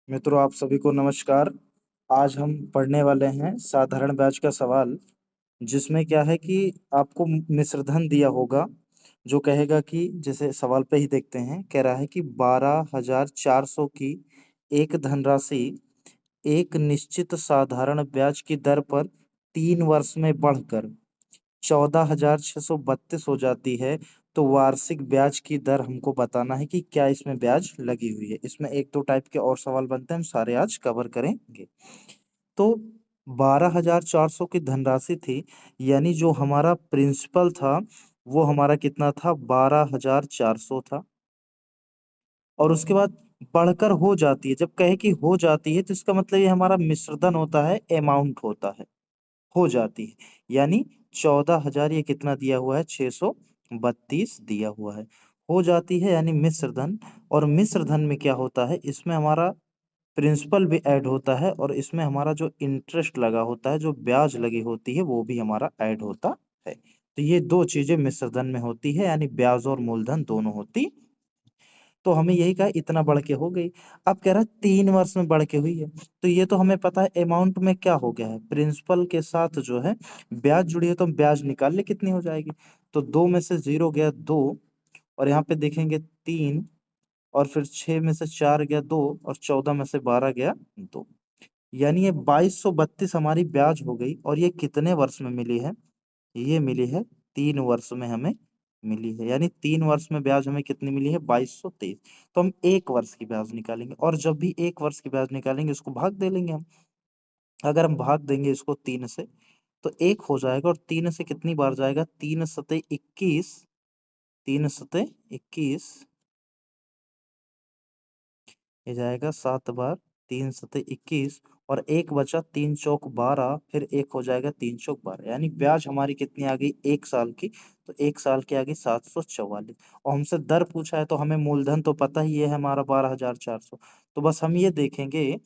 मित्रों, आप सभी को नमस्कार। आज हम पढ़ने वाले हैं साधारण ब्याज का सवाल, जिसमें क्या है कि आपको मिश्र धन दिया होगा, जो कहेगा कि जैसे सवाल पे ही देखते हैं। कह रहा है कि 12,400 की एक धनराशि एक निश्चित साधारण ब्याज की दर पर 3 वर्ष में बढ़कर 14,632 हो जाती है। तो वार्षिक ब्याज की दर हमको बताना है कि क्या इसमें ब्याज लगी हुई है। इसमें एक दो टाइप के और सवाल बनते हैं, हम सारे आज कवर करेंगे। तो 12,400 की धनराशि थी, यानी जो हमारा प्रिंसिपल था वो हमारा कितना था, 12,400 था। और उसके बाद बढ़कर हो जाती है, जब कहे कि हो जाती है तो इसका मतलब ये हमारा मिश्रधन होता है, अमाउंट होता है, हो जाती है। यानी 14,000 ये कितना दिया हुआ है, 632 दिया हुआ है। हो जाती है यानी मिश्र धन। और मिश्र धन में क्या होता है, इसमें हमारा प्रिंसिपल भी ऐड होता है और इसमें हमारा जो इंटरेस्ट लगा होता है, जो ब्याज लगी होती है, वो भी हमारा ऐड होता है। तो ये दो चीजें मिश्र धन में होती है, यानी ब्याज और मूलधन दोनों होती। तो हमें यही कहा इतना बढ़ के हो गई। अब कह रहा है 3 वर्ष में बढ़ के हुई है। तो ये तो हमें पता है अमाउंट में क्या हो गया है, प्रिंसिपल के साथ जो है ब्याज जुड़ी है, तो हम ब्याज निकाल ले कितनी हो जाएगी। तो 2 में से 0 गया 2, और यहाँ पे देखेंगे 3, और फिर 6 में से 4 गया 2, और 14 में से 12 गया 2। यानी ये 2232 हमारी ब्याज हो गई। और ये कितने वर्ष में मिली है, ये मिली है 3 वर्ष में हमें मिली है। यानी 3 वर्ष में ब्याज हमें कितनी मिली है, 2223। तो हम 1 वर्ष की ब्याज निकालेंगे, और जब भी 1 वर्ष की ब्याज निकालेंगे उसको भाग दे लेंगे हम। अगर हम भाग देंगे इसको 3 से, तो 1 हो जाएगा, और 3 से कितनी बार जाएगा, 3 सते 21, 3 सते 21 ये जाएगा 7 बार, 3 सते 21, और एक बचा 3 चौक 12, फिर एक हो जाएगा 3 चौक 12। यानी ब्याज हमारी कितनी आ गई, 1 साल की। तो 1 साल की आ गई 744। और हमसे दर पूछा है, तो हमें मूलधन तो पता ही है हमारा 12,400। तो बस हम ये देखेंगे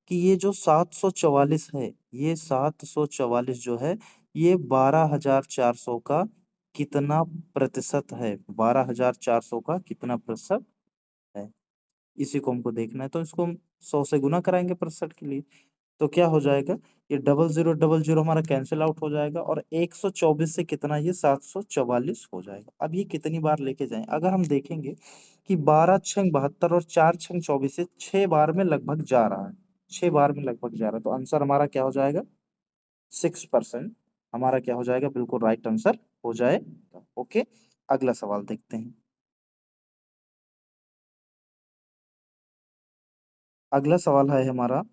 कि ये जो 744 है, ये 744 जो है, ये 12,400 का कितना प्रतिशत है, 12,400 का कितना प्रतिशत है, इसी को हमको देखना है। तो इसको हम 100 से गुना कराएंगे प्रतिशत के लिए। तो क्या हो जाएगा, ये 0000 हमारा कैंसिल आउट हो जाएगा, और 124 से कितना, ये 744 हो जाएगा। अब ये कितनी बार लेके जाएं, अगर हम देखेंगे कि 12 छंग 72 और 4 छंग 24 से 6 बार में लगभग जा रहा है, 6 बार में लगभग जा रहा है, तो आंसर हमारा क्या हो जाएगा, 6%। हमारा क्या हो जाएगा, बिल्कुल राइट आंसर हो जाएगा। ओके, अगला सवाल देखते हैं। अगला सवाल है हमारा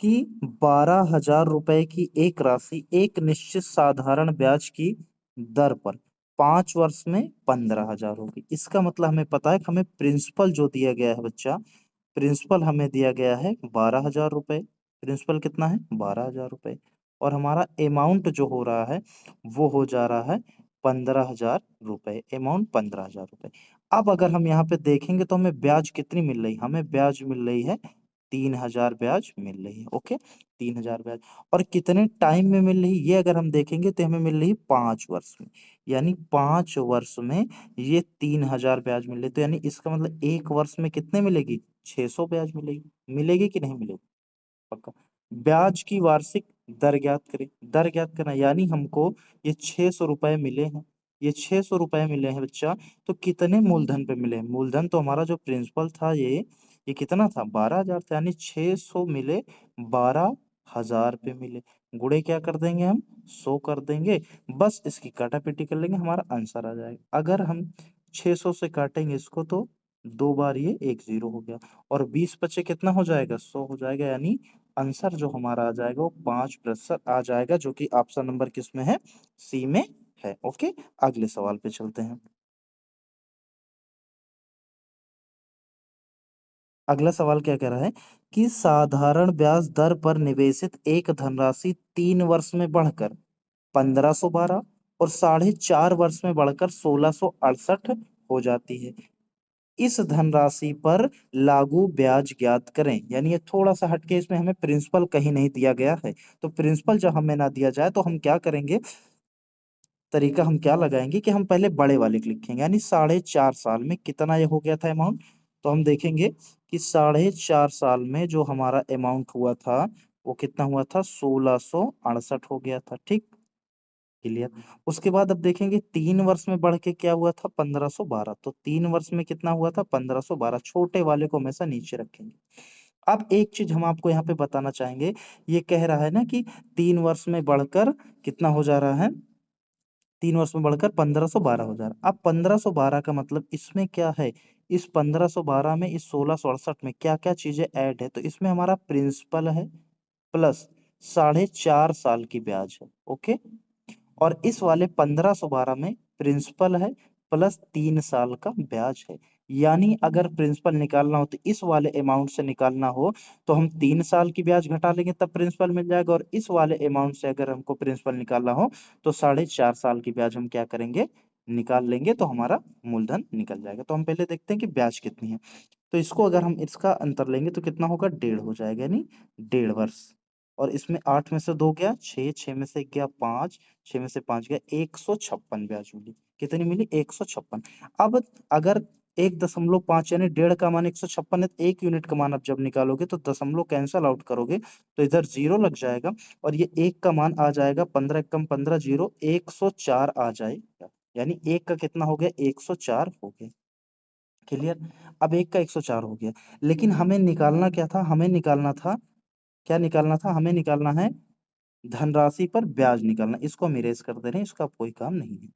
कि 12,000 रुपए की एक राशि एक निश्चित साधारण ब्याज की दर पर 5 वर्ष में 15,000 होगी। इसका मतलब हमें पता है कि हमें प्रिंसिपल जो दिया गया है बच्चा, प्रिंसिपल हमें दिया गया है 12,000 रुपए। प्रिंसिपल कितना है, 12,000 रुपए। और हमारा अमाउंट जो हो रहा है वो हो जा रहा है 15,000 रुपए, अमाउंट 15,000 रुपए। अब अगर हम यहाँ पे देखेंगे तो हमें ब्याज कितनी मिल रही, हमें ब्याज मिल रही है 3,000 ब्याज मिल रही है। ओके, 3,000 ब्याज। और कितने टाइम में मिल रही, ये अगर हम देखेंगे तो हमें मिल रही है 5 वर्ष में। यानी 5 वर्ष में ये 3,000 ब्याज मिल रही। तो यानी इसका मतलब 1 वर्ष में कितने मिलेगी, 600 ब्याज मिलेगी। मिलेगी कि नहीं मिलेगी, पक्का। ब्याज की वार्षिक दर ज्ञात करें, दर ज्ञात करना, यानी हमको ये 600 रुपए मिले हैं, ये 600 रुपए मिले हैं बच्चा। तो कितने मूलधन पे मिले, मूलधन तो हमारा जो प्रिंसिपल था ये कितना था, 12,000 था। यानी 600 मिले, 12,000 पे मिले। गुणे क्या कर देंगे हम, 100 कर देंगे। बस इसकी काटापीटी कर लेंगे, हमारा आंसर आ जाएगा। अगर हम 600 से काटेंगे इसको, तो 2 बार ये 1 0 हो गया, और 20 बचे कितना हो जाएगा, 100 हो जाएगा। यानी आंसर जो हमारा आ जाएगा वो 5% आ जाएगा, जो कि ऑप्शन नंबर किस में है, सी में है। ओके, अगले सवाल पे चलते हैं। अगला सवाल क्या कह रहा है कि साधारण ब्याज दर पर निवेशित एक धनराशि 3 वर्ष में बढ़कर 1,512 और 4.5 वर्ष में बढ़कर 1,668 हो जाती है। इस धनराशि पर लागू ब्याज ज्ञात करें। यानी ये थोड़ा सा हटके, इसमें हमें प्रिंसिपल कहीं नहीं दिया गया है। तो प्रिंसिपल जब हमें ना दिया जाए तो हम क्या करेंगे, तरीका हम क्या लगाएंगे कि हम पहले बड़े वाले को लिखेंगे। यानी 4.5 साल में कितना ये हो गया था अमाउंट, तो हम देखेंगे कि 4.5 साल में जो हमारा अमाउंट हुआ था वो कितना हुआ था, 1668 हो गया था। ठीक, क्लियर। उसके बाद अब देखेंगे 3 वर्ष में बढ़ के क्या हुआ था, 1512। तो 3 वर्ष में कितना हुआ था, 1512। छोटे वाले को हमेशा नीचे रखेंगे। अब एक चीज हम आपको यहाँ पे बताना चाहेंगे, ये कह रहा है ना कि 3 वर्ष में बढ़कर कितना हो जा रहा है, 3 वर्ष में बढ़कर 1512 हो जा रहा है। अब 1512 का मतलब इसमें क्या है, इस 1512 में इस 1668 में क्या क्या चीजें ऐड है, तो इसमें हमारा प्रिंसिपल है प्लस 4.5 साल की ब्याज है। ओके, और इस वाले 1512 में प्रिंसिपल है प्लस 3 साल का ब्याज है। यानी अगर प्रिंसिपल निकालना हो तो इस वाले अमाउंट से निकालना हो तो हम 3 साल की ब्याज घटा लेंगे तब प्रिंसिपल मिल जाएगा, और इस वाले अमाउंट से अगर हमको प्रिंसिपल निकालना हो तो 4.5 साल की ब्याज हम क्या करेंगे, निकाल लेंगे, तो हमारा मूलधन निकल जाएगा। तो हम पहले देखते हैं कि ब्याज कितनी है। तो इसको अगर हम इसका अंतर लेंगे तो कितना होगा, 1.5 हो जाएगा, यानी 1.5 वर्ष। और इसमें 8 में से 2 गया 6, 6 में से गया 5, 6 में से 5 गया 156 ब्याज मिली। कितनी मिली, 156। अब अगर 1.5 यानी 1.5 का मान 156 है, तो 1 यूनिट का मान आप जब निकालोगे तो दशमलव कैंसल आउट करोगे तो इधर 0 लग जाएगा, और ये 1 का मान आ जाएगा 15 एकम 15 0 104 आ जाएगा। यानी 1 का कितना हो गया, 104 हो गया। क्लियर। अब 1 का 104 हो गया, लेकिन हमें निकालना क्या था, हमें निकालना था, क्या निकालना था, हमें निकालना है धनराशि पर ब्याज निकालना। इसको हम इरेज कर दे रहे हैं, इसका अब कोई काम नहीं है।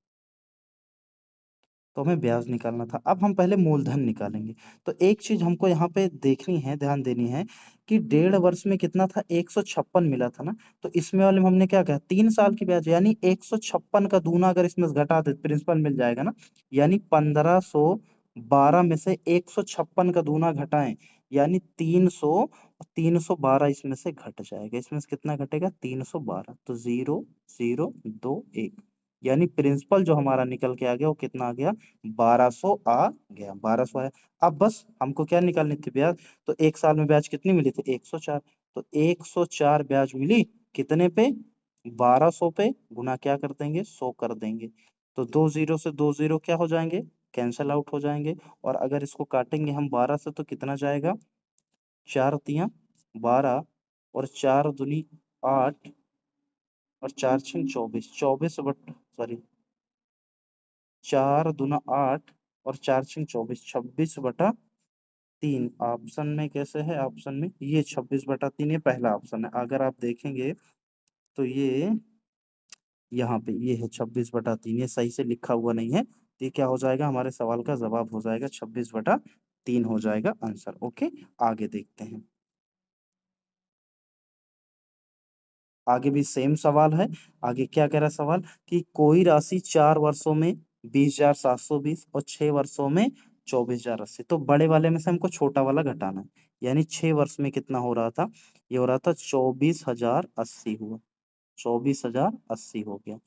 तो हमें ब्याज निकालना था। अब हम पहले मूलधन निकालेंगे। तो एक चीज हमको यहाँ पे देखनी है, ध्यान देनी है कि 1.5 वर्ष में कितना था, 156 मिला था ना। तो इसमें वाले में हमने क्या कहा, 3 साल की ब्याज, यानी 156 का दूना अगर इसमें से घटा दे प्रिंसिपल मिल जाएगा ना। यानी 1512 में से 156 का दूना घटाएं, यानी 300, 312 इसमें से घट जाएगा। इसमें से कितना घटेगा, 312। तो 0 0 2 1, यानी प्रिंसिपल जो हमारा निकल के आ गया वो कितना आ गया, 1200 आ गया, 1200 आया। अब बस हमको क्या निकालनी थी, ब्याज। तो 1 साल में ब्याज कितनी मिली थी, 104। तो 104 ब्याज मिली, कितने पे, 1200 पे, गुना क्या कर देंगे, 100 कर देंगे। तो 2 0 से 2 0 क्या हो जाएंगे, कैंसल आउट हो जाएंगे। और अगर इसको काटेंगे हम 12 से तो कितना जाएगा, 4 तियां 12, और 4 दूनी 8, और 4 6 24, 24 बट सॉरी 4 दूना 8, और 4 6 24, 26/3। ऑप्शन में कैसे है, ऑप्शन में ये 26/3 ये पहला ऑप्शन है। अगर आप देखेंगे तो ये यहाँ पे ये है 26/3, ये सही से लिखा हुआ नहीं है, तो ये क्या हो जाएगा, हमारे सवाल का जवाब हो जाएगा 26/3 हो जाएगा आंसर। ओके, आगे देखते हैं। आगे भी सेम सवाल है। आगे क्या कह रहा है सवाल, कि कोई राशि 4 वर्षों में 20,720 और 6 वर्षों में 24,080। तो बड़े वाले में से हमको छोटा वाला घटाना है। यानी 6 वर्ष में कितना हो रहा था, ये हो रहा था 24,080 हुआ, 24,080 हो गया।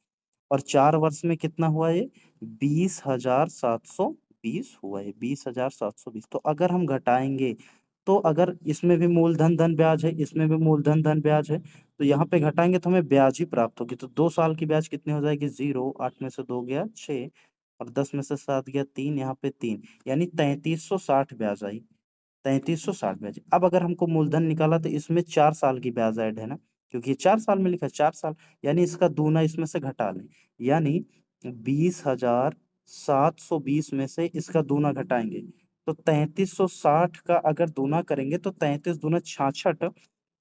और 4 वर्ष में कितना हुआ ये, 20,720 हुआ है, 20,720। तो अगर हम घटाएंगे, तो अगर इसमें भी मूलधन धन ब्याज है, इसमें भी मूलधन धन ब्याज है, तो यहाँ पे घटाएंगे तो हमें ब्याज ही प्राप्त होगी। तो 2 साल की ब्याज कितनी हो जाएगी, 0, 8 में से 2 गया 6, और 10 में से 7 गया 3, यहाँ पे 3, यानी 3360 ब्याज आई, 3360 ब्याज। अब अगर हमको मूलधन निकाला तो इसमें 4 साल की ब्याज ऐड है ना, क्योंकि ये 4 साल में लिखा है 4 साल, यानी इसका दूना इसमें से घटा लें। यानी 20,720 में से इसका दूना घटाएंगे तो 3360 का अगर दूना करेंगे तो 33 दूना 66,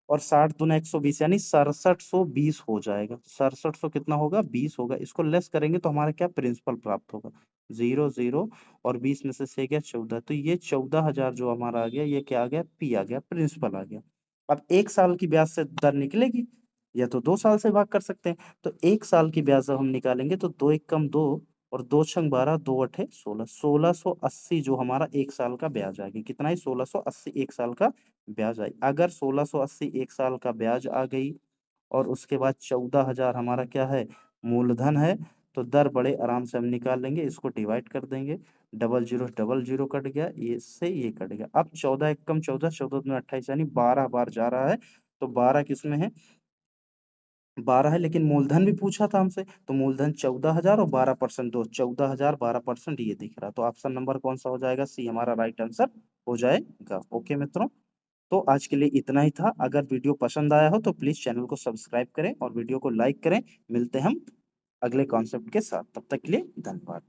और 60 दूना 120, यानी 6720 हो जाएगा। 6700 कितना होगा, 20 होगा। इसको लेस करेंगे तो हमारा क्या, प्रिंसिपल प्राप्त होगा। 0 0, और 20 में से गया 14, तो ये 14,000 जो हमारा आ गया, ये क्या आ गया, पी आ गया, प्रिंसिपल आ गया। अब 1 साल की ब्याज से दर निकलेगी, या तो 2 साल से भाग कर सकते हैं। तो 1 साल की ब्याज जब हम निकालेंगे तो 2 1 कम 2, और 2 6 12, 2 8 16, 1680 जो हमारा 1 साल का ब्याज आ गया। कितना है, 1680 1 साल का ब्याज आई। अगर 1680 1 साल का ब्याज आ गई, और उसके बाद 14,000 हमारा क्या है, मूलधन है, तो दर बड़े आराम से हम निकाल लेंगे। इसको डिवाइड कर देंगे, डबल जीरो कट गया, ये इससे ये कट गया। अब 14 1 कम 14, 14 दूनी 28, यानी 12 बार जा रहा है। तो 12 किसमें है, 12 है, लेकिन मूलधन भी पूछा था हमसे, तो मूलधन 14,000 और 12% दो, 14,000 12% ये दिख रहा, तो ऑप्शन नंबर कौन सा हो जाएगा? सी हमारा राइट आंसर हो जाएगा। ओके मित्रों, तो आज के लिए इतना ही था। अगर वीडियो पसंद आया हो तो प्लीज चैनल को सब्सक्राइब करें और वीडियो को लाइक करें। मिलते हैं हम अगले कॉन्सेप्ट के साथ, तब तक के लिए धन्यवाद।